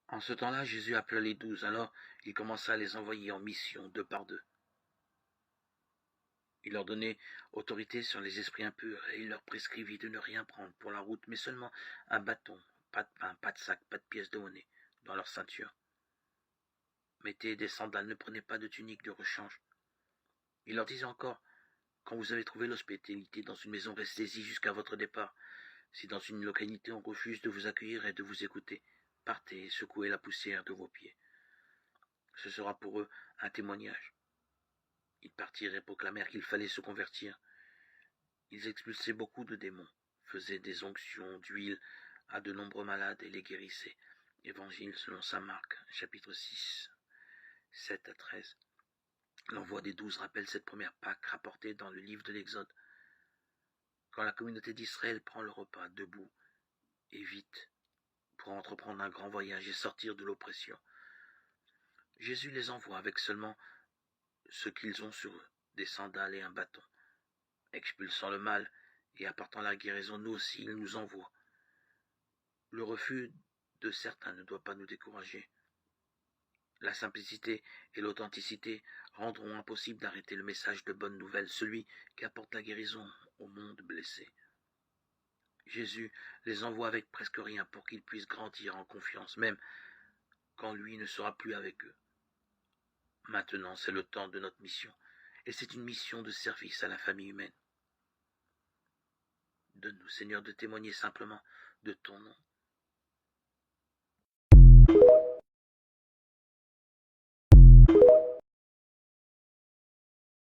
En ce temps-là, Jésus appela les 12, alors il commença à les envoyer en mission 2 par 2. Il leur donnait autorité sur les esprits impurs, et il leur prescrivit de ne rien prendre pour la route, mais seulement un bâton, pas de pain, pas de sac, pas de pièces de monnaie dans leur ceinture. Mettez des sandales, ne prenez pas de tunique de rechange. Il leur disait encore, quand vous avez trouvé l'hospitalité dans une maison, restez-y jusqu'à votre départ. Si dans une localité on refuse de vous accueillir et de vous écouter, partez et secouez la poussière de vos pieds. Ce sera pour eux un témoignage. Ils partirent et proclamèrent qu'il fallait se convertir. Ils expulsaient beaucoup de démons, faisaient des onctions d'huile à de nombreux malades et les guérissaient. Évangile selon saint Marc, chapitre 6, 7 à 13. L'envoi des 12 rappelle cette première Pâque rapportée dans le livre de l'Exode. Quand la communauté d'Israël prend le repas debout et vite pour entreprendre un grand voyage et sortir de l'oppression, Jésus les envoie avec seulement ce qu'ils ont sur eux, des sandales et un bâton. Expulsant le mal et apportant la guérison, nous aussi il nous envoie. Le refus de certains ne doit pas nous décourager. La simplicité et l'authenticité rendront impossible d'arrêter le message de bonne nouvelle, celui qui apporte la guérison au monde blessé. Jésus les envoie avec presque rien pour qu'ils puissent grandir en confiance, même quand lui ne sera plus avec eux. Maintenant, c'est le temps de notre mission, et c'est une mission de service à la famille humaine. Donne-nous, Seigneur, de témoigner simplement de ton nom,